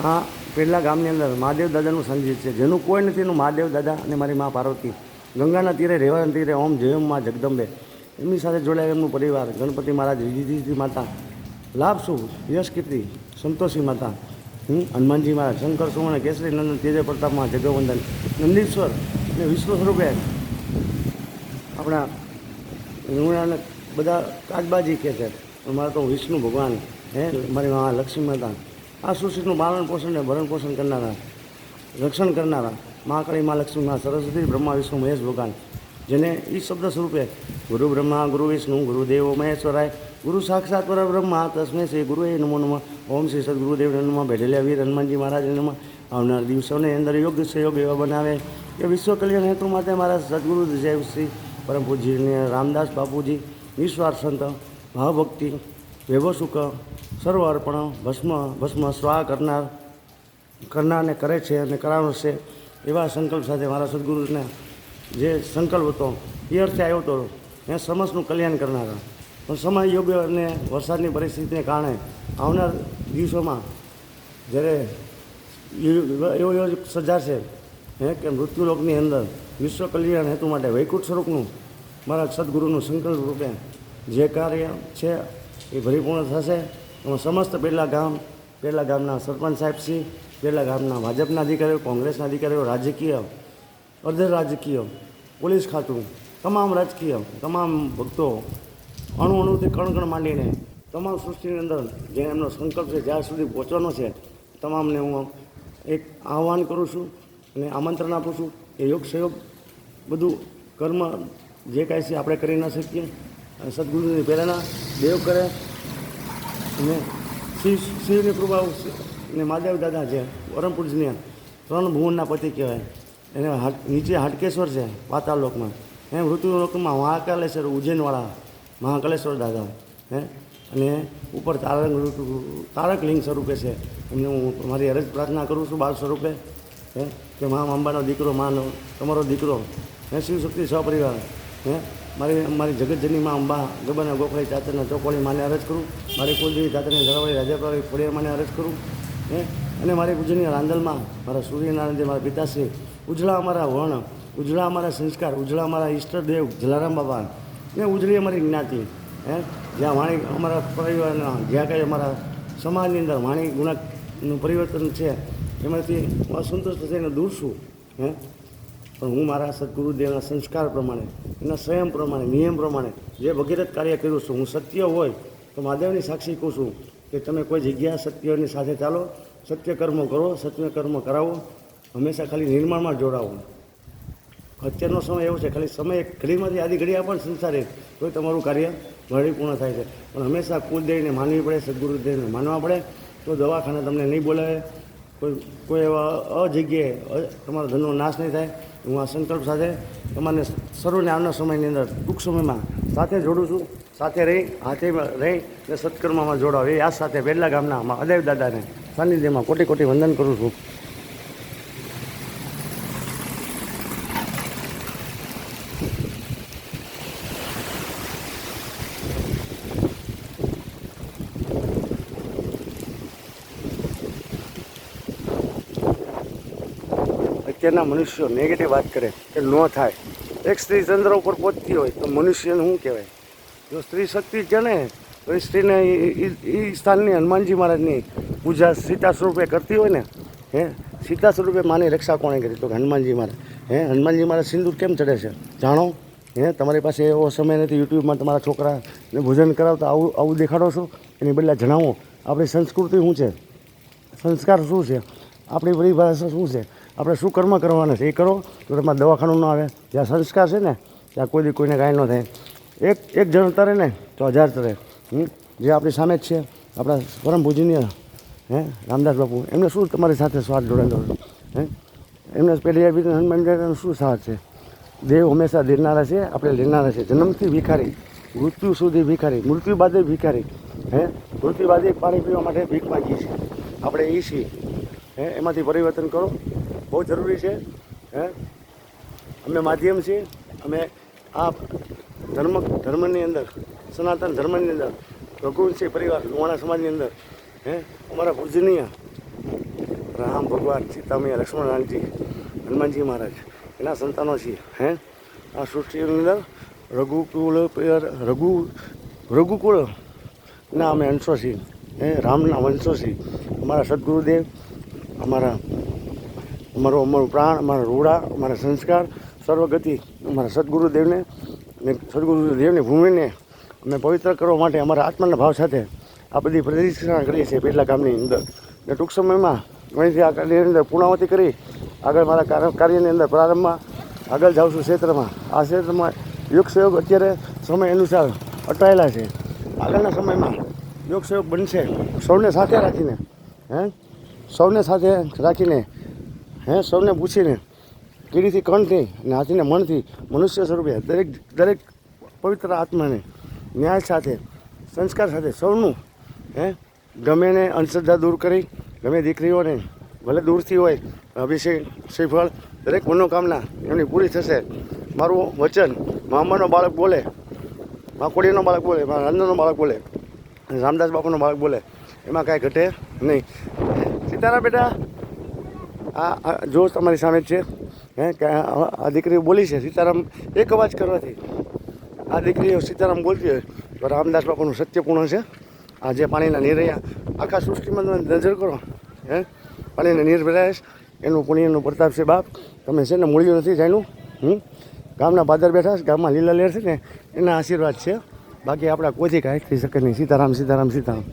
આ પેલા ગામની અંદર મહાદેવ દાદાનું સંગીત છે, જેનું કોઈ નથી એનું મહાદેવ દાદા અને મારી મા પાર્વતી, ગંગાના તીરે રેવાના તીરે ઓમ જય ઓમ માં જગદંબે, એમની સાથે જોડાયેલ એમનું પરિવાર, ગણપતિ મહારાજ, વિધિજી માતા, લાભ શું, યશ કીર્તિ, સંતોષી માતા, હનુમાનજી મહારાજ, શંકર સુવર્ણ કેસરી નંદન તેજે પ્રતાપમાં જગવંદન, નંદીશ્વર અને વિશ્વ સ્વરૂપે આપણા રૂણાને બધા કાચબાજી કહે છે, અમારા તો વિષ્ણુ ભગવાન, મારી મા લક્ષ્મી માતા, આ સૃષ્ટિનું પાલન પોષણ ને ભરણ પોષણ કરનારા, રક્ષણ કરનારા મહાકાળી મા લક્ષ્મી મા સરસ્વતી બ્રહ્મા વિષ્ણુ મહેશ ભગવાન, જેને એ શબ્દ સ્વરૂપે ગુરુ બ્રહ્મા ગુરુ વિષ્ણુ ગુરુદેવો મહેશ્વરાય ગુરુ સાક્ષાત પરબ્રહ્મા તસ્મે શ્રી ગુરુએ નમો નમઃ ઓમ શ્રી સદગુરુદેવ નમઃ ભેટેલિયા વીર હનુમાનજી મહારાજ નમઃ. આવનાર દિવસોની અંદર યોગ સહયોગ એવા બનાવે કે વિશ્વ કલ્યાણ હેતુ માટે મારા સદગુરુ દેવ શ્રી પરમ પૂજ્ય રામદાસ બાપુજી નિસ્વાર્થ સંત ભાવભક્તિ વૈભવ સુખ સર્વ અર્પણ ભસ્મ સ્વા કરનારને કરે છે અને કરાવશે એવા સંકલ્પ સાથે મારા સદગુરુને જે સંકલ્પ હતો એ અર્થે આવ્યો હતો એ સમાજનું કલ્યાણ કરનારા. પણ સમય યોગ્ય અને વરસાદની પરિસ્થિતિને કારણે આવનાર દિવસોમાં જ્યારે એવો સર્જાશે કે મૃત્યુલોકની અંદર વિશ્વ કલ્યાણ હેતુ માટે વૈકુંઠ સ્વરૂપનું મારા સદગુરુનું સંકલ્પ રૂપે જે કાર્ય છે એ પરિપૂર્ણ થશે. એમાં સમસ્ત પહેલાં ગામના સરપંચ સાહેબશ્રી, પહેલાં ગામના ભાજપના અધિકારીઓ, કોંગ્રેસના અધિકારીઓ, રાજકીય અર્ધ રાજકીય, પોલીસ ખાતું, તમામ ભક્તો, અણુથી કણ માંડીને તમામ સૃષ્ટિની અંદર જે એમનો સંકલ્પ છે જ્યાં સુધી પહોંચવાનો છે તમામને હું એક આહ્વાન કરું છું અને આમંત્રણ આપું છું કે યોગ સહયોગ બધું કર્મ જે કાંઈ છે આપણે કરી ન શકીએ, સદગુરુની પ્રેરણા દેવ કરે અને શિવની કૃપા અને મહાદેવ દાદા છે પરમ પૂજનીય, ત્રણ ભુવનના પતિ કહેવાય, એને નીચે હાટકેશ્વર છે પાતાળલોકમાં, મૃત્યુલોકમાં મહાકાલેશ્વર ઉજ્જૈનવાળા મહાકાલેશ્વર દાદા, અને ઉપર તારક લિંગ સ્વરૂપે છે. એમને હું મારી અરજ પ્રાર્થના કરું છું બાળ સ્વરૂપે કે મા અંબાનો દીકરો, તમારો દીકરો શિવ શક્તિ સપરિવાર, મારી જગતજની માં અંબા ગબરના ગોખળી ચાતરના ચોકોળી માને અરજ કરું, મારી કુલદેવી ચાતરની જળવાળી રાજાપાળી ખોડિયાર માને અરજ કરું, અને મારી પૂજનીય રાંદલમાં મારા સૂર્યનારાયણ મારા પિતાશ્રી, ઉજળા અમારા વર્ણ, ઉજળા અમારા સંસ્કાર, ઉજળા અમારા ઈષ્ટદેવ જલારામ બાબા, ને ઉજળી અમારી જ્ઞાતિ, જ્યાં વાણી અમારા પરિવારના જ્યાં કંઈ અમારા સમાજની અંદર વાણી ગુણાનું પરિવર્તન છે એમાંથી હું અસંતુષ્ટ થઈને દૂર છું. પણ હું મારા સદગુરુદેવના સંસ્કાર પ્રમાણે, એના સંયમ પ્રમાણે, નિયમ પ્રમાણે જે ભગીરથ કાર્ય કર્યું છું, હું સત્ય હોય તો મહાદેવની સાક્ષી કહું છું કે તમે કોઈ જગ્યા સત્યની સાથે ચાલો, સત્ય કર્મો કરો, સત્ય કર્મ કરાવો, હંમેશા ખાલી નિર્માણમાં જોડાવો. અત્યારનો સમય એવો છે ખાલી સમય ઘડીમાંથી આધી ઘડી પણ સંસારે તો તમારું કાર્ય પરિપૂર્ણ થાય છે. પણ હંમેશા કુલદેવીને માનવી પડે, સદગુરુદેવને માનવા પડે, તો દવાખાને તમને નહીં બોલાવે, કોઈ એવા અજગ્યાએ તમારા ધનનો નાશ નહીં થાય. હું આ સંકલ્પ સાથે તમારે સર્વને આવનાર સમયની અંદર ટૂંક સમયમાં સાથે જોડું છું, સાથે હાથે રહી અને સત્કર્મમાં જોડાવ એ આ સાથે પહેલાં ગામના મહાદેવ દાદાને સાનિધ્યમાં કોટી કોટી વંદન કરું છું. અત્યારના મનુષ્યો નેગેટિવ વાત કરે કે ન થાય. એક સ્ત્રી ચંદ્ર ઉપર પહોંચતી હોય તો મનુષ્યને શું કહેવાય? જો સ્ત્રી શક્તિ જાણે તો એ સ્ત્રીને એ સ્થાનની હનુમાનજી મહારાજની પૂજા સીતા સ્વરૂપે કરતી હોય ને, સીતા સ્વરૂપે માની રક્ષા કોણે કરી? તો હનુમાનજી મહારાજ. હનુમાનજી મહારાજ સિંદૂર કેમ ચડે છે જાણો? તમારી પાસે એવો સમય નથી યુટ્યુબમાં તમારા છોકરાને ભોજન કરાવતા આવું દેખાડો છો? એની બદલે જણાવો આપણી સંસ્કૃતિ શું છે, સંસ્કાર શું છે, આપણી પરિભાષા શું છે, આપણે શું કર્મ કરવાના છે એ કરો તો તમારે દવાખાનું ન આવે. જ્યાં સંસ્કાર છે ને ત્યાં કોઈને કાંઈ ન થાય. એક જણ તરે ને તો 1000 તરે. જે આપણી સામે જ છે આપણા પરમ પૂજનીય રામદાસ બાપુ, એમને શું તમારી સાથે સ્વાદ જોડાયેલો છે? એમને પેલી હનુમાન શું સાથ છે? દેવ હંમેશા દેનારા છે, આપણે લેનારા છે. જન્મથી ભિખારી, મૃત્યુ સુધી ભિખારી, મૃત્યુ બાદ ભિખારી, મૃત્યુ બાદ પાણી પીવા માટે ભીખ માગીએ છીએ આપણે. એ છીએ એમાંથી પરિવર્તન કરો, બહુ જરૂરી છે. અમે માધ્યમ છીએ, અમે આ ધર્મની અંદર, સનાતન ધર્મની અંદર, રઘુવંશી પરિવાર લુહાણા સમાજની અંદર અમારા પૂજનીય રામ ભગવાન, સીતામૈયા, લક્ષ્મણજી, હનુમાનજી મહારાજ એના સંતાનો છીએ. આ સૃષ્ટિની અંદર રઘુકુળના અમે અંશો છીએ. રામના વંશો છીએ. અમારા સદગુરુદેવ, અમારું પ્રાણ, અમારા રૂડા, અમારા સંસ્કાર, સર્વગતિ અમારા સદગુરુદેવની ભૂમિને અમે પવિત્ર કરવા માટે અમારા આત્માના ભાવ સાથે આ બધી પ્રદક્ષિણા કરીએ છીએ પેટલા ગામની અંદર. ને ટૂંક સમયમાં અહીંથી આ કાર્યની અંદર પૂર્ણાવતી કરી આગળ મારા કાર્યની અંદર પ્રારંભમાં આગળ જાઉં છું ક્ષેત્રમાં. આ ક્ષેત્રમાં યોગ સહયોગ અત્યારે સમય અનુસાર અટવાયેલા છે. આગળના સમયમાં યોગ સહયોગ બનશે સૌને સાથે રાખીને, સૌને પૂછીને, કીડીથી કણથી અને હાથીને મનથી મનુષ્ય સ્વરૂપે દરેક પવિત્ર આત્માને ન્યાય સાથે, સંસ્કાર સાથે સૌનું ગમે ને અંધશ્રદ્ધા દૂર કરી, ગમે દીકરીઓને ભલે દૂરથી હોય અભિષેક, શ્રીફળ, દરેક મનોકામના એમની પૂરી થશે. મારું વચન મામાનો બાળક બોલે, માકોડીનો બાળક બોલે, મારા રાંધણનો બાળક બોલે, રામદાસ બાપુનો બાળક બોલે, એમાં કાંઈ ઘટે નહીં. સીતારામ બેટા, આ જો તમારી સામે જ છે કે આ દીકરી બોલી છે સીતારામ એક અવાજ કરવાથી આ દીકરીઓ સીતારામ બોલતી હોય તો રામદાસ બાપુનું સત્યપૂર્ણ છે. આ જે પાણીના નીરૈયા આખા સૃષ્ટિમાં તમે નજર કરો, પાણીના નીર ભરાય એનું પુણ્યનું પ્રતાપ છે. બાપ તમે છે ને મૂળ્યું નથી જાણ્યું. ગામના પાદર બેઠા છે, ગામમાં લીલા લેર છે ને એના આશીર્વાદ છે. બાકી આપણા કોઈથી કાંઈ થઈ શકે નહીં. સીતારામ, સીતારામ, સીતારામ.